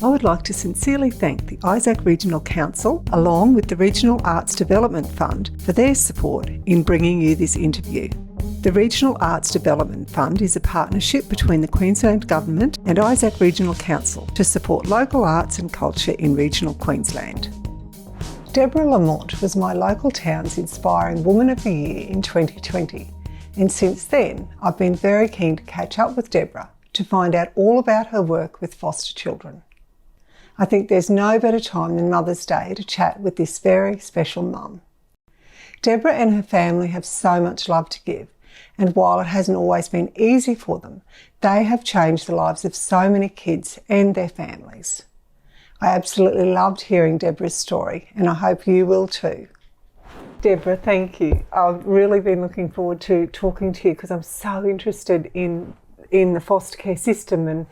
I would like to sincerely thank the Isaac Regional Council, along with the Regional Arts Development Fund, for their support in bringing you this interview. The Regional Arts Development Fund is a partnership between the Queensland Government and Isaac Regional Council to support local arts and culture in regional Queensland. Debra Lamont was my local town's Inspiring Woman of the Year in 2020, and since then I've been very keen to catch up with Debra to find out all about her work with foster children. I think there's no better time than Mother's Day to chat with this very special mum. Debra and her family have so much love to give, and while it hasn't always been easy for them, they have changed the lives of so many kids and their families. I absolutely loved hearing Debra's story, and I hope you will too. Debra, thank you. I've really been looking forward to talking to you because I'm so interested in the foster care system and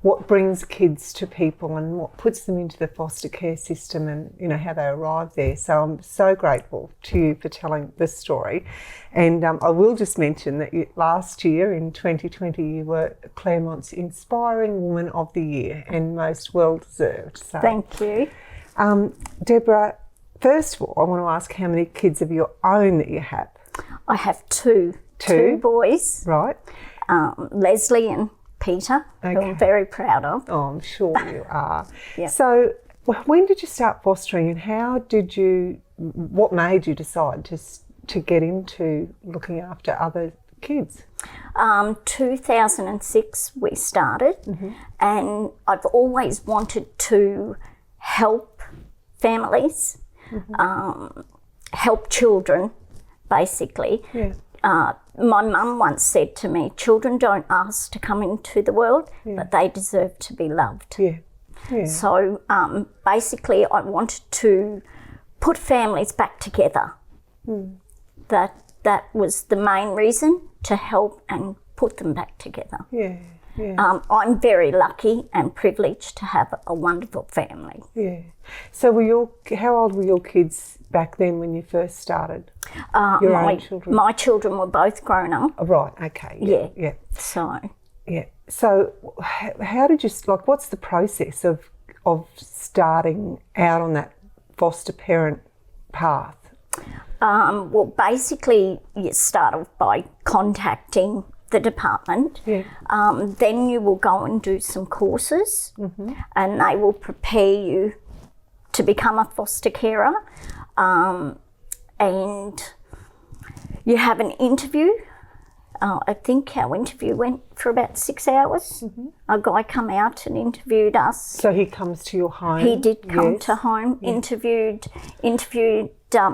what brings kids to people and what puts them into the foster care system and, you know, how they arrive there. So I'm so grateful to you for telling this story. And I will just mention that last year in 2020 you were Claremont's Inspiring Woman of the Year and most well-deserved. So, thank you. Debra, first of all, I want to ask how many kids of your own that you have? I have two boys. Right. Leslie and Peter, who I'm very proud of. Oh, I'm sure you are. Yeah. So when did you start fostering and what made you decide to get into looking after other kids? 2006 we started, and I've always wanted to help families, help children, basically. Yeah. My mum once said to me, children don't ask to come into the world, but they deserve to be loved. Yeah. Yeah. So basically I wanted to put families back together. That was the main reason, to help and put them back together. Yeah. Yeah. I'm very lucky and privileged to have a wonderful family. Yeah. So how old were your kids back then when you first started? Your own children? My children were both grown up. Oh, right, okay. Yeah. So how did you, what's the process of starting out on that foster parent path? Well, basically you start off by contacting the department. Yeah. Then you will go and do some courses, and they will prepare you to become a foster carer. And you have an interview. I think our interview went for about 6 hours. A guy come out and interviewed us. So he comes to your home? He did come to home, interviewed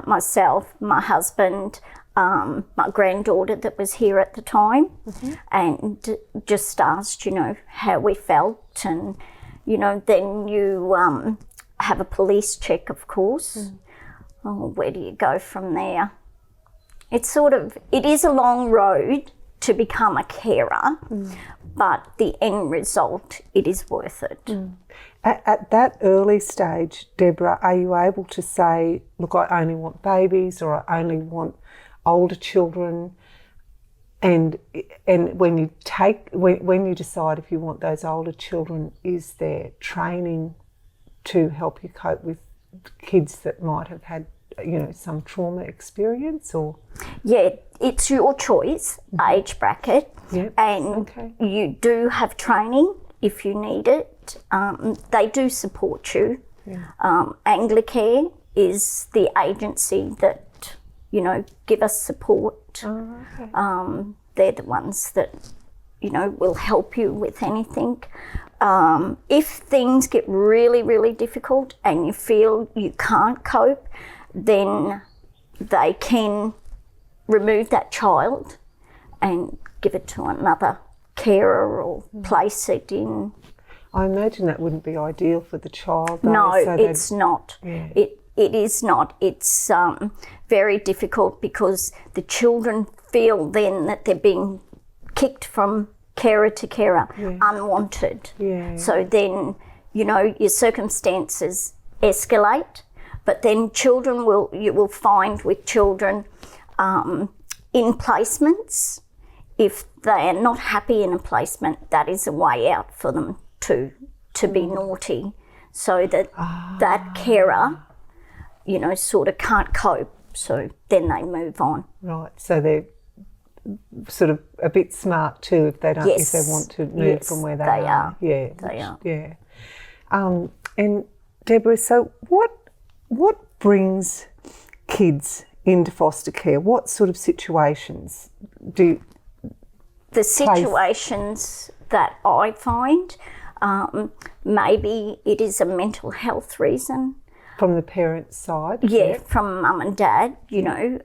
myself, my husband, my granddaughter that was here at the time, and just asked, how we felt, and, then you have a police check, of course. Where do you go from there? It is a long road to become a carer, but the end result, it is worth it. At that early stage, Debra, are you able to say, look, I only want babies, or I only want older children? And when you decide if you want those older children, is there training to help you cope with kids that might have had some trauma experience? Or it's your choice, age bracket, and you do have training if you need it. They do support you. Anglicare is the agency that give us support. They're the ones that will help you with anything. If things get really, really difficult and you feel you can't cope, then they can remove that child and give it to another carer or place it in. I imagine that wouldn't be ideal for the child, though. No, it's not. Yeah. It is not. It's very difficult because the children feel then that they're being kicked from carer to carer, unwanted. Yeah. So then, your circumstances escalate, but then you will find with children in placements, if they are not happy in a placement, that is a way out for them to be naughty. so that that carer, you know, sort of can't cope. So then they move on. Right. So they're sort of a bit smart too if they don't, if they want to move from where they are. Yeah. They are. Yeah. And Deborah, so what brings kids into foster care? What sort of situations do the situations that I find, maybe it is a mental health reason. From the parents' side? Yeah, from mum and dad, you know.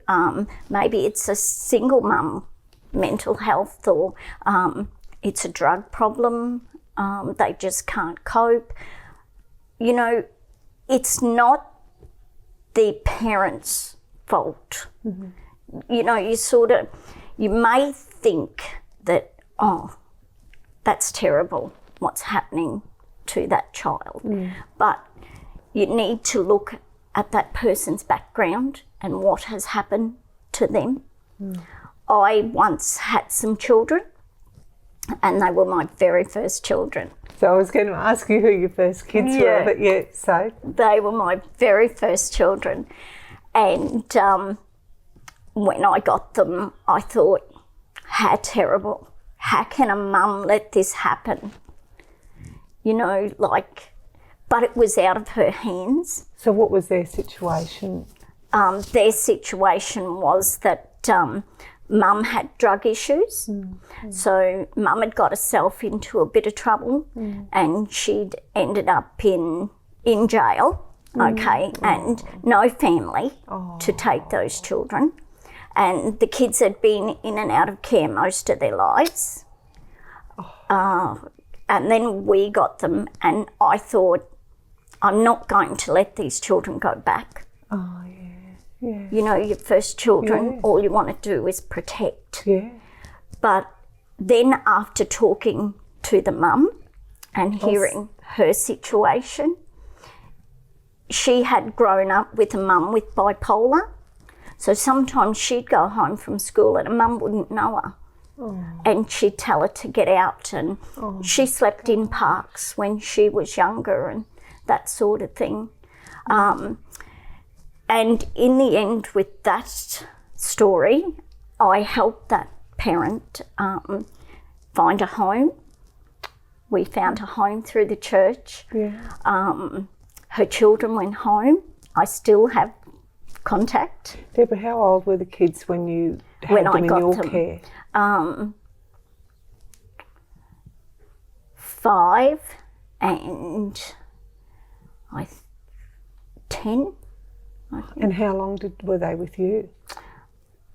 Maybe it's a single mum mental health, or it's a drug problem. They just can't cope. You know, it's not the parents' fault. You know, you may think that, oh, that's terrible, what's happening to that child. But you need to look at that person's background and what has happened to them. I once had some children, and they were my very first children. So I was going to ask you who your first kids were, but yeah, so. They were my very first children. And when I got them, I thought, how terrible. How can a mum let this happen? You know, like, but it was out of her hands. So what was their situation? Their situation was that mum had drug issues. So mum had got herself into a bit of trouble, and she'd ended up in jail, and no family to take those children. And the kids had been in and out of care most of their lives. And then we got them, and I thought, I'm not going to let these children go back. Oh, yeah. You know, your first children, all you want to do is protect. Yeah. But then after talking to the mum and hearing her situation, she had grown up with a mum with bipolar. So sometimes she'd go home from school and a mum wouldn't know her. And she'd tell her to get out, and she slept in parks when she was younger and that sort of thing. And in the end, with that story, I helped that parent find a home. We found a home through the church. Her children went home. I still have contact. Deborah, how old were the kids when you had them in your care? 5 and 10. And how long were they with you?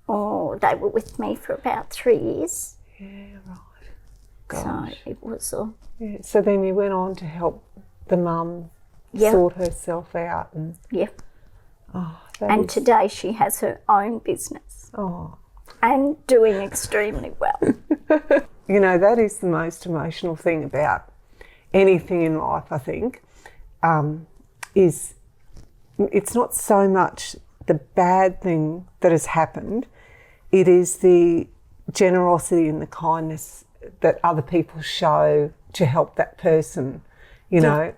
Oh, they were with me for about 3 years. Yeah, right. Gosh. So it was So then you went on to help the mum sort herself out. And today she has her own business. And doing extremely well. You know, that is the most emotional thing about anything in life, I think, is it's not so much the bad thing that has happened, it is the generosity and the kindness that other people show to help that person, you know,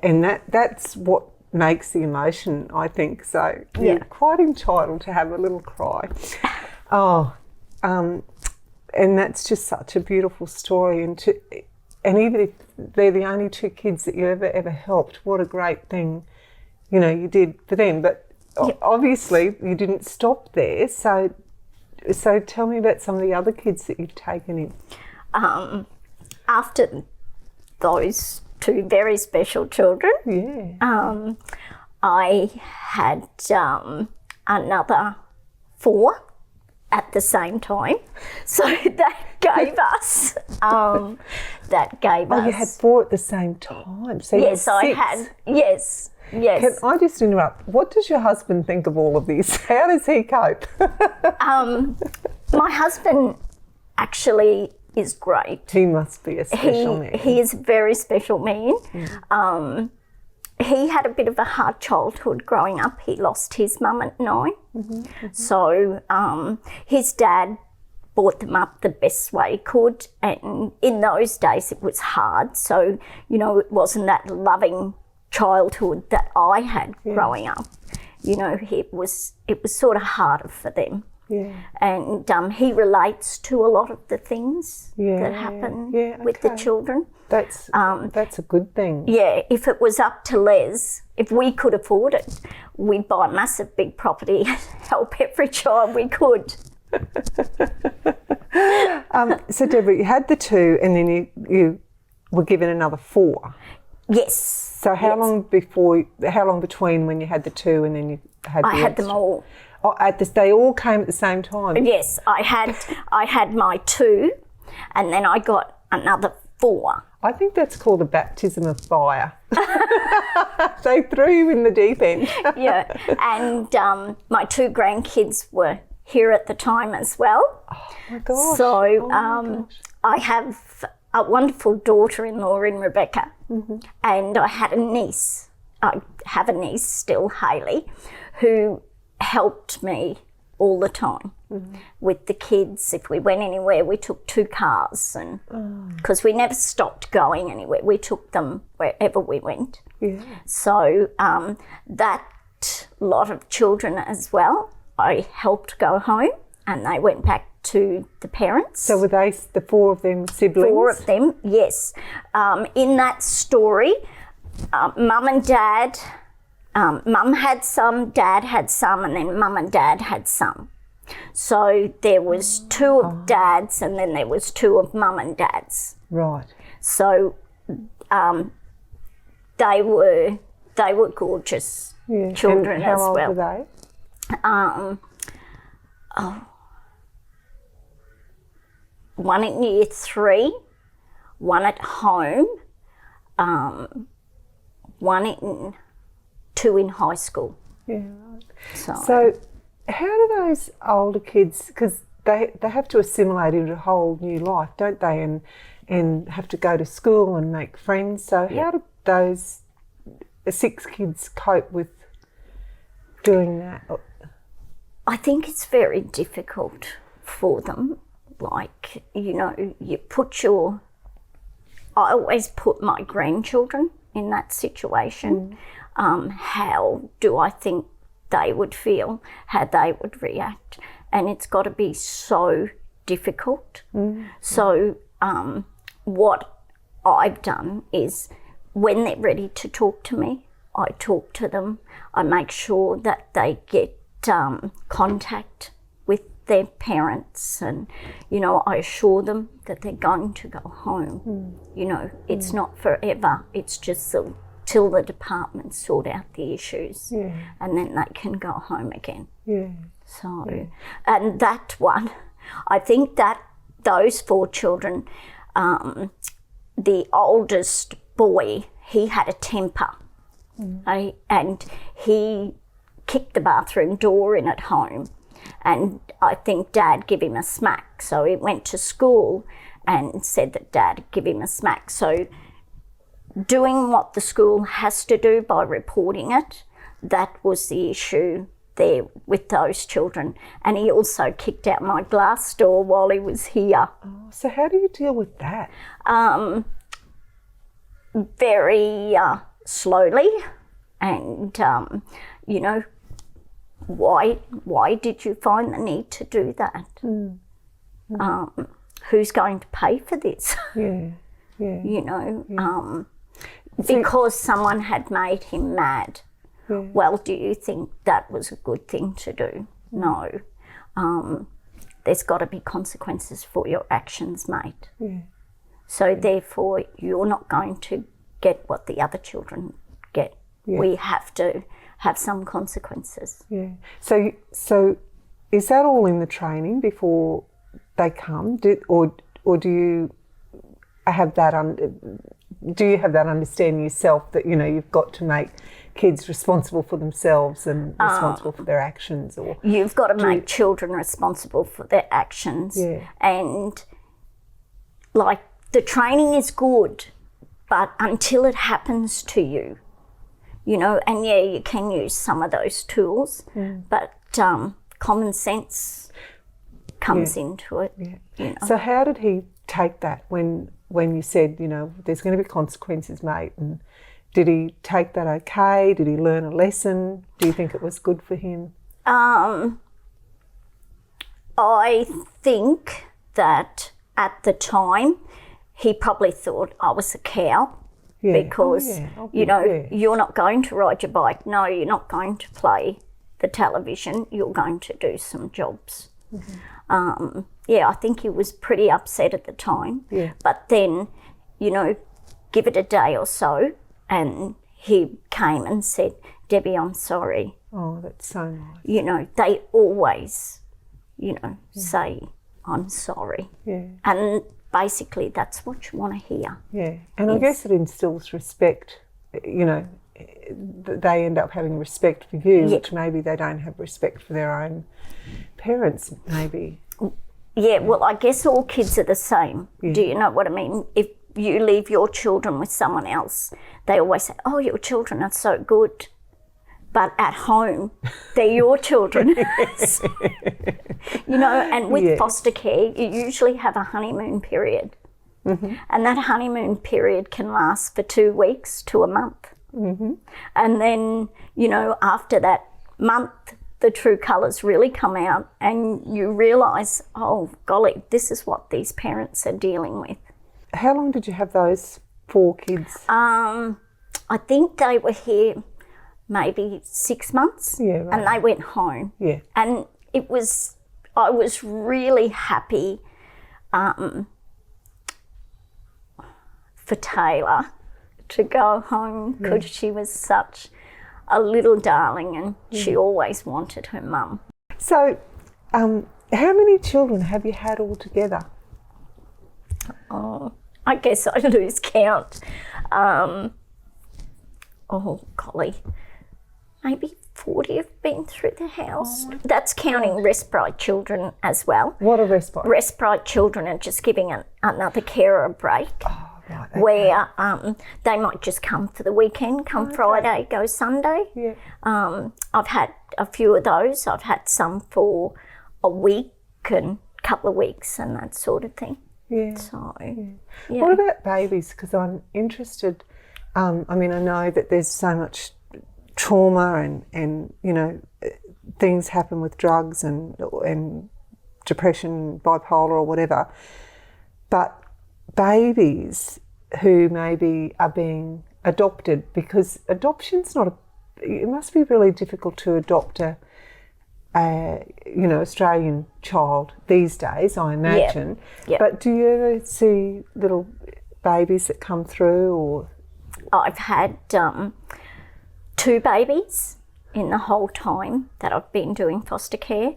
and that's what makes the emotion, I think. So you're quite entitled to have a little cry. And that's just such a beautiful story. And even if they're the only 2 kids that you ever helped, what a great thing, you know, you did for them. But obviously you didn't stop there. So tell me about some of the other kids that you've taken in. After those 2 very special children, I had another 4 at the same time. So that gave us Oh, you had 4 at the same time. So yes, I had. Yes. Can I just interrupt? What does your husband think of all of this? How does he cope? My husband actually is great. He must be a special man. He is a very special man. He had a bit of a hard childhood growing up. He lost his mum at 9. So his dad brought them up the best way he could. And in those days it was hard. So, you know, it wasn't that loving childhood that I had growing up. You know, it was sort of harder for them. Yeah. And he relates to a lot of the things that happen with the children. That's a good thing. Yeah, if it was up to Les, if we could afford it, we'd buy a massive big property and help every child we could. So Deborah, you had the 2 and then you were given another 4. Yes. So how long between when you had the 2 and then you had I had them all. Oh, they all came at the same time? Yes, I had my 2 and then I got another 4. I think that's called a baptism of fire. They threw you in the deep end. Yeah, and my 2 grandkids were here at the time as well. Oh my gosh. So I have a wonderful daughter-in-law in Rebecca, and I had a niece. I have a niece still, Hayley, who helped me all the time with the kids. If we went anywhere, we took 2 cars, and because we never stopped going anywhere, we took them wherever we went. Yeah. So that lot of children as well, I helped go home, and they went back to the parents. So were they the 4 of them siblings? 4 of them, yes. In that story, Mum and Dad, Mum had some, Dad had some, and then Mum and Dad had some. So there was 2 of Dad's, and then there was 2 of Mum and Dad's. Right. So they were gorgeous children and how as old well. Were they? One in year 3, one at home, 2 in high school. Yeah. So how do those older kids, because they have to assimilate into a whole new life, don't they, and have to go to school and make friends. So how do those 6 kids cope with doing that? I think it's very difficult for them. Like, you know, I always put my grandchildren in that situation. How do I think they would feel, how they would react? And it's got to be so difficult. So what I've done is when they're ready to talk to me, I talk to them. I make sure that they get contact with their parents, and, you know, I assure them that they're going to go home. You know, it's not forever. It's just till the department sort out the issues, and then they can go home again. So, and that one, I think that those 4 children, the oldest boy, he had a temper, and he kicked the bathroom door in at home, and I think Dad gave him a smack. So he went to school and said that Dad gave him a smack. So doing what the school has to do by reporting it, that was the issue there with those children. And he also kicked out my glass door while he was here. Oh, so how do you deal with that? Very slowly, and you know, why did you find the need to do that? Who's going to pay for this? You know, because someone had made him mad. Well, do you think that was a good thing to do? No. There's got to be consequences for your actions, mate. So therefore, you're not going to get what the other children get. We have to have some consequences. So is that all in the training before they come? Or do you have that understanding yourself that, you know, you've got to make kids responsible for themselves and responsible for their actions? Or you've got to make children responsible for their actions. And like, the training is good, but until it happens to you, you know, and you can use some of those tools, but common sense comes into it. You know. So how did he take that when you said, you know, there's going to be consequences, mate, and Did he take that okay? Did he learn a lesson? Do you think it was good for him? I think that at the time he probably thought I was a cow because, you're not going to ride your bike. No, you're not going to play the television. You're going to do some jobs. Mm-hmm. I think he was pretty upset at the time. Yeah. But then, give it a day or so and he came and said, Debbie, I'm sorry. Oh, that's so nice. They always, say, I'm sorry. Yeah. And basically that's what you want to hear. Yeah. And I guess it instills respect, they end up having respect for you, which maybe they don't have respect for their own parents, maybe. Yeah, well, I guess all kids are the same. Yeah. Do you know what I mean? If you leave your children with someone else, they always say, oh, your children are so good. But at home, they're your children. And with foster care, you usually have a honeymoon period. Mm-hmm. And that honeymoon period can last for 2 weeks to a month. Mm-hmm. And then, after that month, the true colours really come out and you realise, oh, golly, this is what these parents are dealing with. How long did you have those 4 kids? I think they were here maybe 6 months, and they went home. Yeah. And I was really happy for Taylor to go home because she was such a little darling and she always wanted her mum. So, how many children have you had altogether? Oh, I guess I lose count. Oh, golly. Maybe 40 have been through the house. Oh, that's counting respite children as well. What are respite? Respite children are just giving another carer a break. Oh, right, okay. Where they might just come for the weekend, Friday, go Sunday. Yeah. I've had a few of those. I've had some for a week and a couple of weeks and that sort of thing. Yeah. So, yeah. What about babies? Because I'm interested. I know that there's so much trauma and things happen with drugs and depression, bipolar or whatever. But babies who maybe are being adopted, because adoption's it must be really difficult to adopt a Australian child these days, I imagine. Yep. But do you ever see little babies that come through? Or I've had 2 babies in the whole time that I've been doing foster care.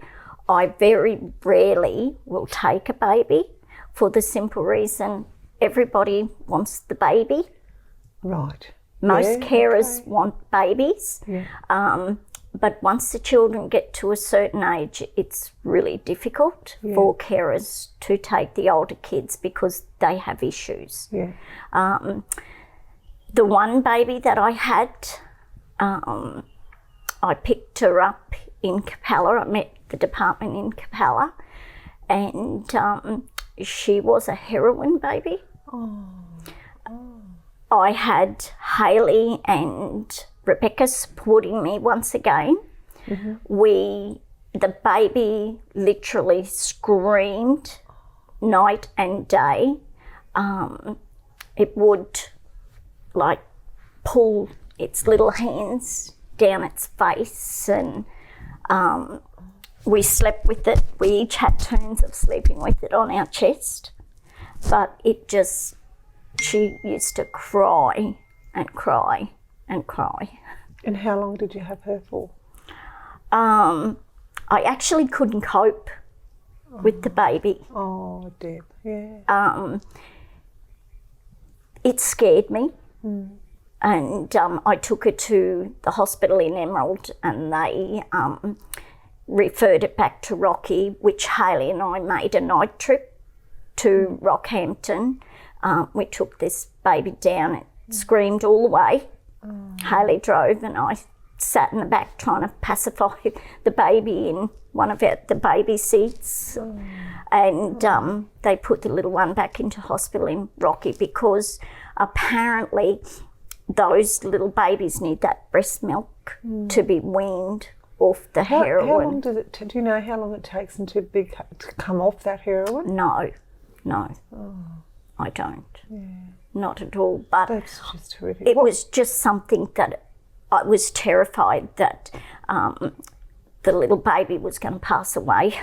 I very rarely will take a baby for the simple reason everybody wants the baby. Right. Most carers want babies. Yeah. But once the children get to a certain age, it's really difficult for carers to take the older kids because they have issues. Yeah. The one baby that I had, I picked her up in Capella. I met the department in Capella, and she was a heroin baby. Oh. I had Hayley and Rebecca supporting me once again. Mm-hmm. The baby literally screamed night and day. It would pull its little hands down its face, and we slept with it. We each had turns of sleeping with it on our chest, but she used to cry and cry and cry. And how long did you have her for? I actually couldn't cope with the baby. Oh, Deb, yeah. It scared me. Mm. And I took her to the hospital in Emerald, and they referred it back to Rocky, which Hayley and I made a night trip to Rockhampton. We took this baby down. It screamed all the way. Hayley drove and I sat in the back trying to pacify the baby in one of the baby seats. And they put the little one back into hospital in Rocky because apparently those little babies need that breast milk to be weaned off the heroin. How long does it? Do you know how long it takes them to come off that heroin? No, I don't. Yeah. Not at all. But that's just horrific. It was just something that I was terrified that the little baby was going to pass away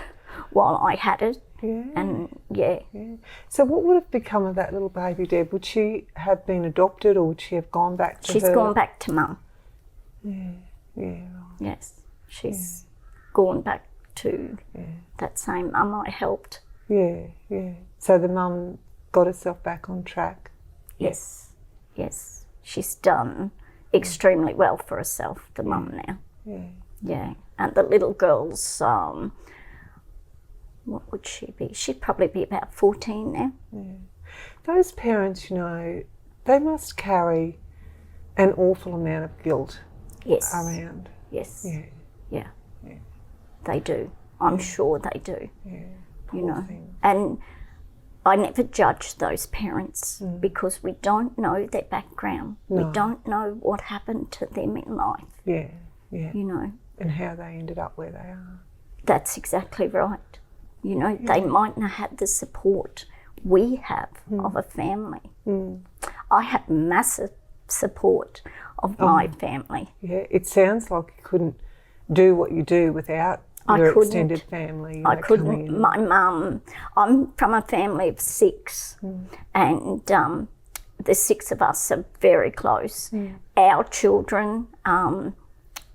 while I had it. Yeah. And So what would have become of that little baby, Deb? Would she have been adopted, or would she have gone back to She's her? gone back to Mum. Yeah, right. Yes, she's gone back to that same Mum I helped. Yeah. So the mum got herself back on track. Yes. She's done extremely well for herself, the mum now. Yeah. And the little girl's, what would she be? She'd probably be about 14 now. Yeah. Those parents, they must carry an awful amount of guilt around. Yes. Yeah. They do. I'm sure they do. Yeah. Thing. And I never judge those parents because we don't know their background. No. We don't know what happened to them in life. Yeah. And how they ended up where they are. That's exactly right. They might not have the support we have of a family. I had massive support of my family. Yeah, it sounds like you couldn't do what you do without your extended family. I couldn't. My mum, I'm from a family of 6 and the 6 of us are very close. Our children,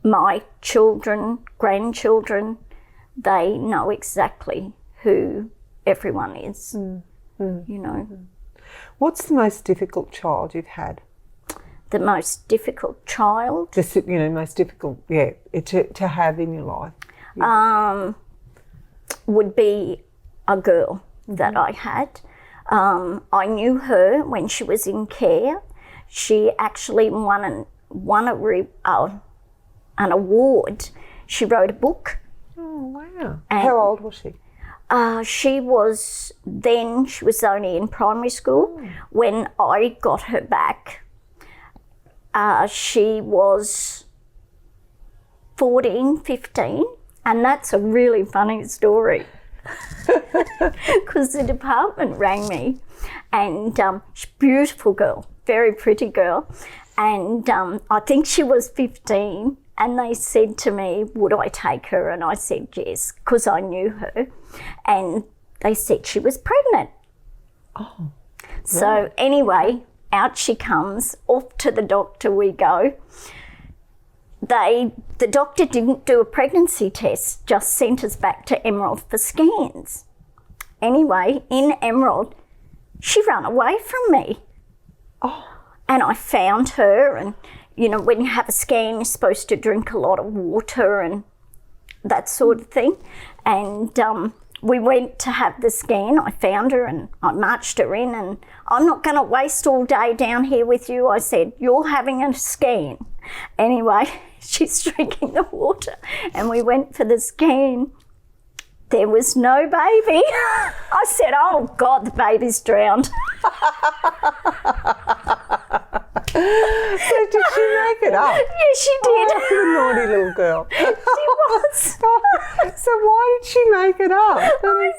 my children, grandchildren, they know exactly who everyone is, What's the most difficult child you've had? The most difficult child? Most difficult, to have in your life. Would be a girl that I had. I knew her when she was in care. She actually won an award. She wrote a book. Oh, wow. How old was she? She was only in primary school. When I got her back, she was 14, 15. And that's a really funny story because the department rang me and she's a beautiful girl, very pretty girl. And I think she was 15 and they said to me, would I take her? And I said yes, because I knew her. And they said she was pregnant. Oh. So anyway, out she comes, off to the doctor we go. The doctor didn't do a pregnancy test, just sent us back to Emerald for scans. Anyway, in Emerald, she ran away from me. Oh. And I found her, and, when you have a scan, you're supposed to drink a lot of water and that sort of thing. And we went to have the scan. I found her and I marched her in, and I'm not going to waste all day down here with you. I said, you're having a scan. Anyway, she's drinking the water and we went for the scan. There was no baby. I said, oh God, the baby's drowned. So did she make it up? Yeah, she did. Oh, you naughty little girl. She was. So why did she make it up? I don't know.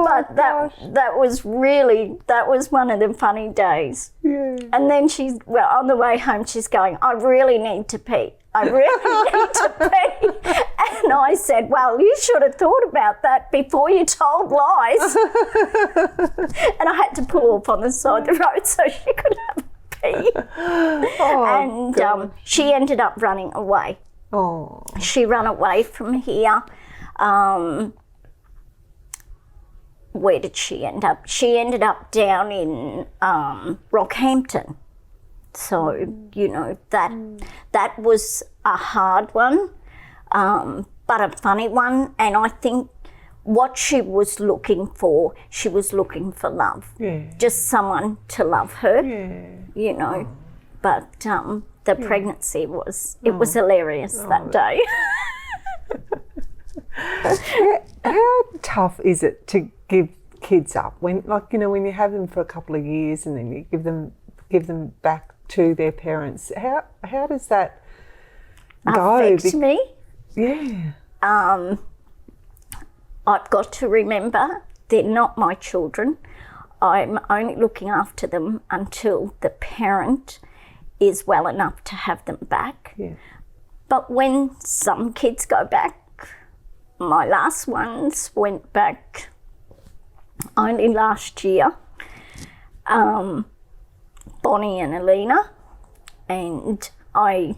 But that was one of the funny days. Yeah. And then on the way home, she's going, I really need to pee. I really need to pee. And I said, well, you should have thought about that before you told lies. And I had to pull off on the side of the road so she could have a pee. Oh, and she ended up running away. Oh. She ran away from here. Where did she end up? She ended up down in Rockhampton. So, that was a hard one, but a funny one. And I think what she was looking for love. Yeah. Just someone to love her, But the pregnancy was hilarious that day. How tough is it to give kids up? When, like, you know, when you have them for a couple of years and then you give them back to their parents, how does that go? Affects me. Yeah. I've got to remember they're not my children. I'm only looking after them until the parent is well enough to have them back. Yeah. But when some kids go back, my last ones went back only last year, Bonnie and Alina, and I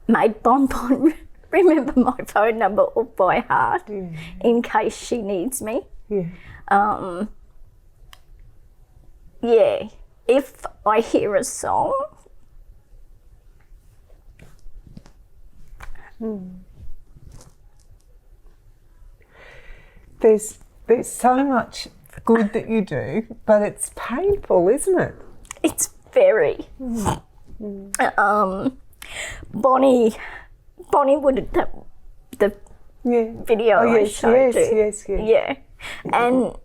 made Bonbon remember my phone number off by heart in case she needs me. Yeah. Yeah, if I hear a song, There's so much good that you do, but it's painful, isn't it? it's very. Bonnie would have the video I showed you. Yes. Yeah, and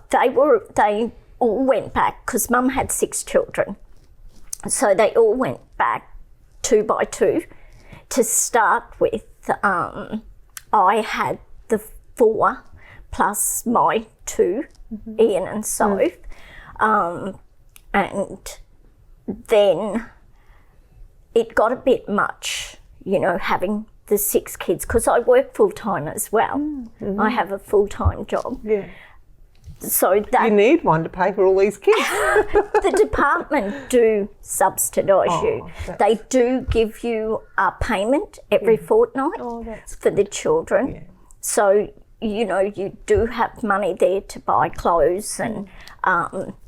they all went back because Mum had 6 children, so they all went back 2 by 2. To start with, I had the 4 plus my 2, Ian and Soph, and then it got a bit much, you know, having the 6 kids, because I work full-time as well. I have a full-time job. Yeah. So that You need one to pay for all these kids. the department do subsidise you. They do give you a payment every fortnight for the children. Yeah. So, you know, you do have money there to buy clothes and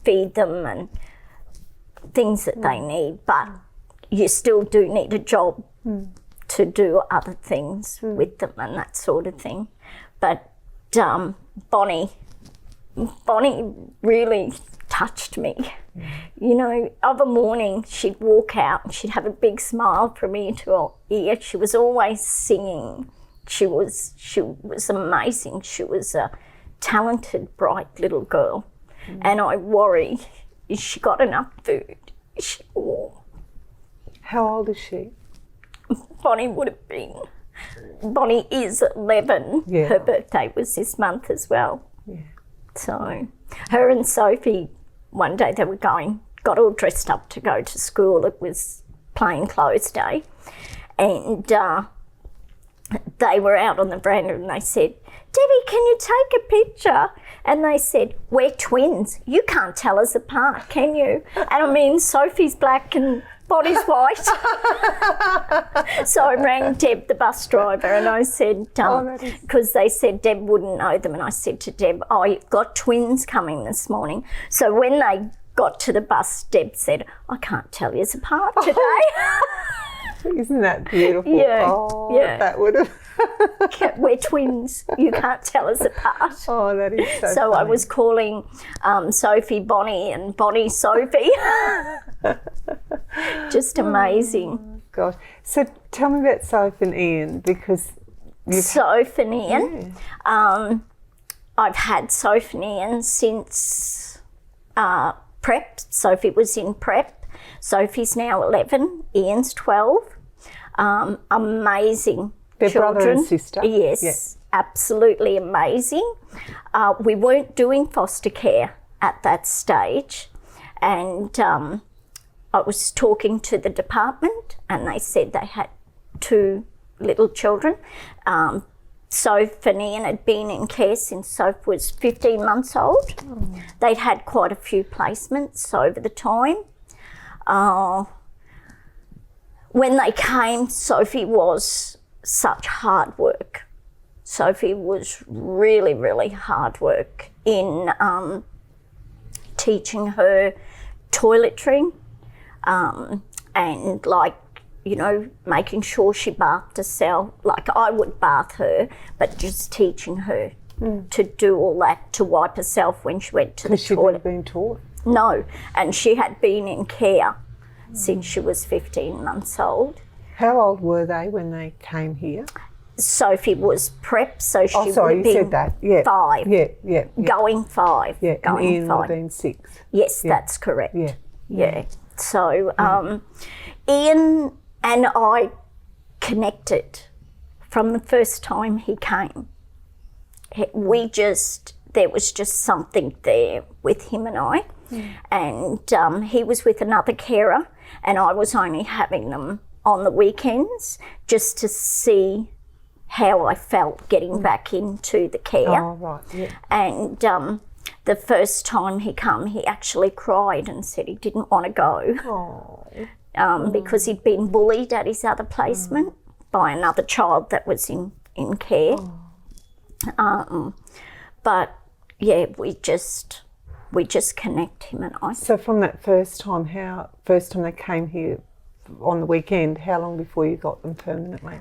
feed them and things that they need, but you still do need a job to do other things with them and that sort of thing. But Bonnie really touched me. You know, of a morning she'd walk out and she'd have a big smile from ear to ear. She was always singing. She was amazing. She was a talented, bright little girl. And I worry, is she got enough food? Is she warm? How old is she? Bonnie is 11. Yeah. Her birthday was this month as well. Yeah. So her and Sophie, one day they were got all dressed up to go to school. It was plain clothes day. And they were out on the veranda and they said, Debbie, can you take a picture? And they said, we're twins. You can't tell us apart, can you? And I mean, Sophie's black and Bonnie's white. So I rang Deb, the bus driver, and I said, because they said Deb wouldn't know them, and I said to Deb, oh, you've got twins coming this morning. So when they got to the bus, Deb said, I can't tell you apart today. Isn't that beautiful? Yeah. Oh, yeah. That would have... We're twins. You can't tell us apart. Oh, that is so So funny. I was calling Sophie Bonnie and Bonnie Sophie. Just amazing. Oh, gosh. So tell me about Soph and Ian, because Soph and Ian. Yeah. I've had Soph and Ian since prep. Sophie was in prep. Sophie's now 11. Ian's 12. Amazing They're children. brother and sister. Yes, absolutely amazing. We weren't doing foster care at that stage, and I was talking to the department and they said they had 2 little children. Soph and Ian had been in care since Soph was 15 months old. They'd had quite a few placements over the time. When they came, Sophie was such hard work. Sophie was really, really hard work in teaching her toiletry and, like, you know, making sure she bathed herself. Like, I would bath her, but just teaching her to do all that, to wipe herself when she went to the she'd toilet. never been taught. No, and she had been in care since she was 15 months old. How old were they when they came here? Sophie was prep, so she would sorry, have you been said that. Yeah. 5. Yeah. Going 5. Yeah, Going and Ian 5. would have been 6. Yes, that's correct. Yeah. So Ian and I connected from the first time he came. There was just something there with him and I. And he was with another carer, and I was only having them on the weekends just to see how I felt getting back into the care. Oh, right, yeah. And the first time he come, he actually cried and said he didn't want to go because he'd been bullied at his other placement by another child that was in care. But yeah, we just connect, him and I. So from that first time they came here on the weekend, how long before you got them permanently?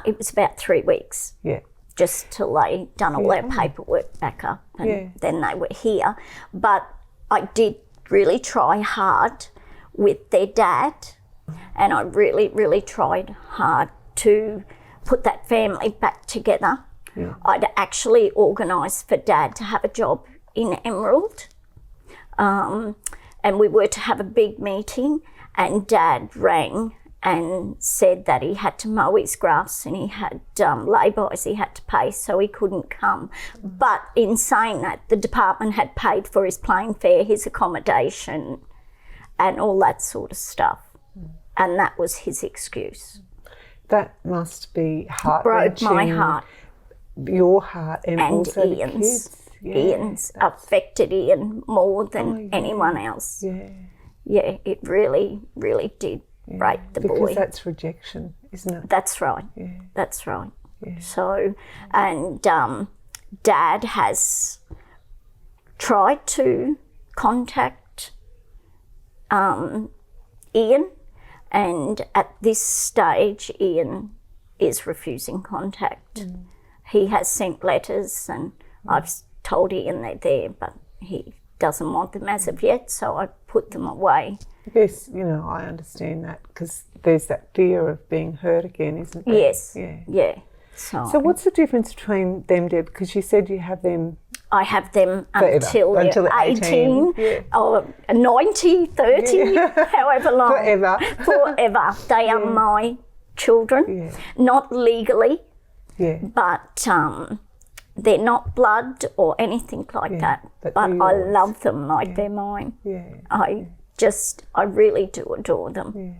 It was about 3 weeks. Yeah. Just till they done all their paperwork back up, and then they were here. But I did really try hard with their dad, and I really, really tried hard to put that family back together. Yeah. I'd actually organised for Dad to have a job in Emerald, and we were to have a big meeting, and Dad rang and said that he had to mow his grass and he had labourers he had to pay, so he couldn't come. But in saying that, the department had paid for his plane fare, his accommodation and all that sort of stuff. And that was his excuse. That must be heart-wrenching. Broke my heart. Your heart and also Ian's. the kids. Yeah, Ian's affected Ian more than anyone else. Yeah. Yeah, it really, really did. Break the boy. Because that's rejection, isn't it? That's right. Yeah. That's right. Yeah. So, and Dad has tried to contact Ian, and at this stage, Ian is refusing contact. He has sent letters, and I've told Ian they're there, but he doesn't want them as of yet, so I put them away. Yes, I understand that, because there's that fear of being hurt again, isn't there? Yes, yeah. So what's the difference between them, Deb? Because you said you have them... I have them until they're 18 or 90, 30, however long. Forever. They are my children, not legally, but they're not blood or anything like that. But I love them like they're mine. I really do adore them.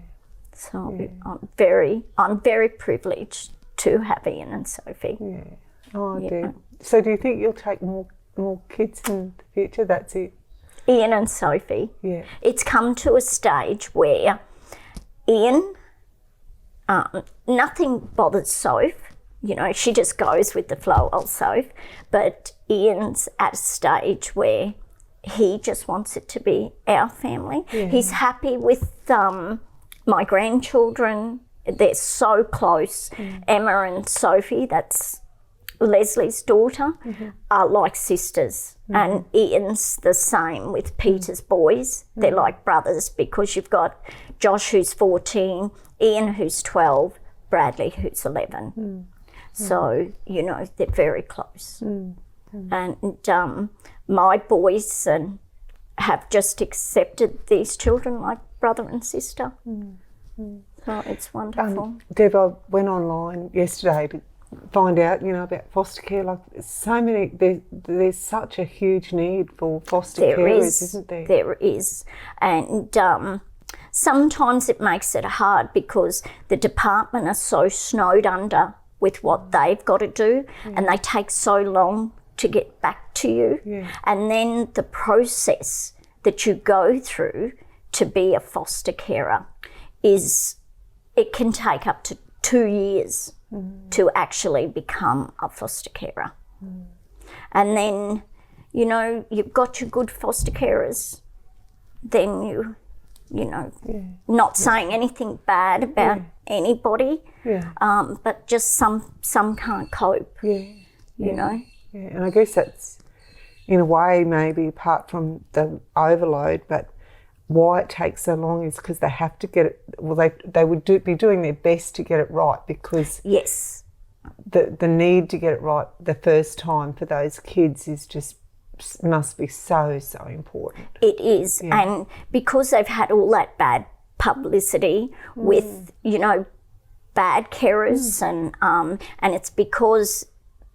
So I'm very privileged to have Ian and Sophie. Oh, dear. So do you think you'll take more kids in the future? That's it? Ian and Sophie. Yeah. It's come to a stage where Ian, nothing bothers Soph. She just goes with the flow of Soph. But Ian's at a stage where he just wants it to be our family. He's happy with my grandchildren. They're so close. Emma and Sophie, that's Leslie's daughter, are like sisters. And Ian's the same with Peter's boys. They're like brothers, because you've got Josh, who's 14, Ian, who's 12, Bradley, who's 11. So, they're very close. And my boys have just accepted these children like brother and sister. So it's wonderful. Deb, I went online yesterday to find out, about foster care. Like, so many, there's such a huge need for foster carers, isn't there? There is. And sometimes it makes it hard because the department are so snowed under with what they've got to do, and they take so long to get back to you. And then the process that you go through to be a foster carer it can take up to 2 years to actually become a foster carer. And then, you've got your good foster carers, then not saying anything bad about anybody, but just some can't cope, you know. Yeah, and I guess that's, in a way, maybe apart from the overload, but why it takes so long is because they have to get it, well, they would be doing their best to get it right, because... Yes. the need to get it right the first time for those kids must be so important. It is, and because they've had all that bad publicity with, you know, bad carers, and it's because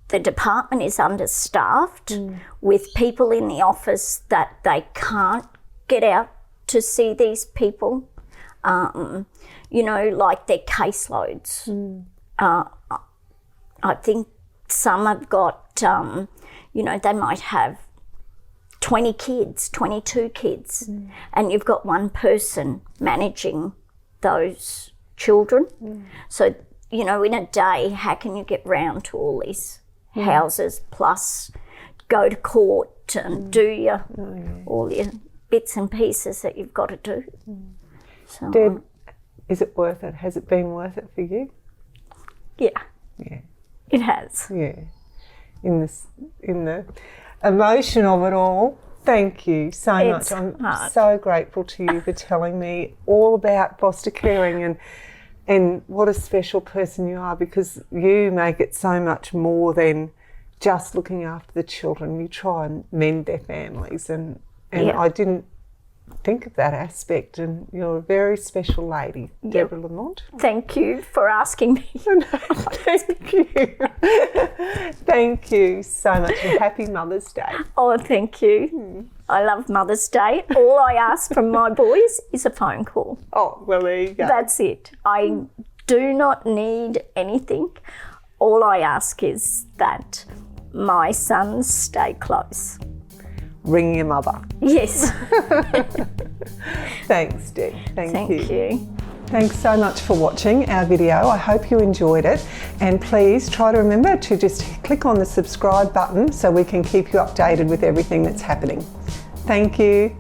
the department is understaffed with people in the office that they can't get out to see these people. You know, like their caseloads. I think some have got, you know, they might have 20 kids, 22 kids, and you've got one person managing those children. So, you know, in a day, how can you get round to all these houses, plus go to court and do all your bits and pieces that you've got to do? So, Deb, is it worth it? Has it been worth it for you? Yeah. Yeah. It has. Yeah. In the emotion of it all, thank you so much. I'm so grateful to you for telling me all about foster caring and what a special person you are, because you make it so much more than just looking after the children. You try and mend their families, and I didn't think of that aspect, and you're a very special lady, Debra Lamont. Thank you for asking me. Thank you. Thank you so much, and happy Mother's Day. Oh, thank you. I love Mother's Day. All I ask from my boys is a phone call. Oh, well, there you go. That's it. I do not need anything. All I ask is that my sons stay close. Ring your mother. Yes. Thanks, Deb. Thank you. Thanks so much for watching our video. I hope you enjoyed it, and please try to remember to just click on the subscribe button so we can keep you updated with everything that's happening. Thank you.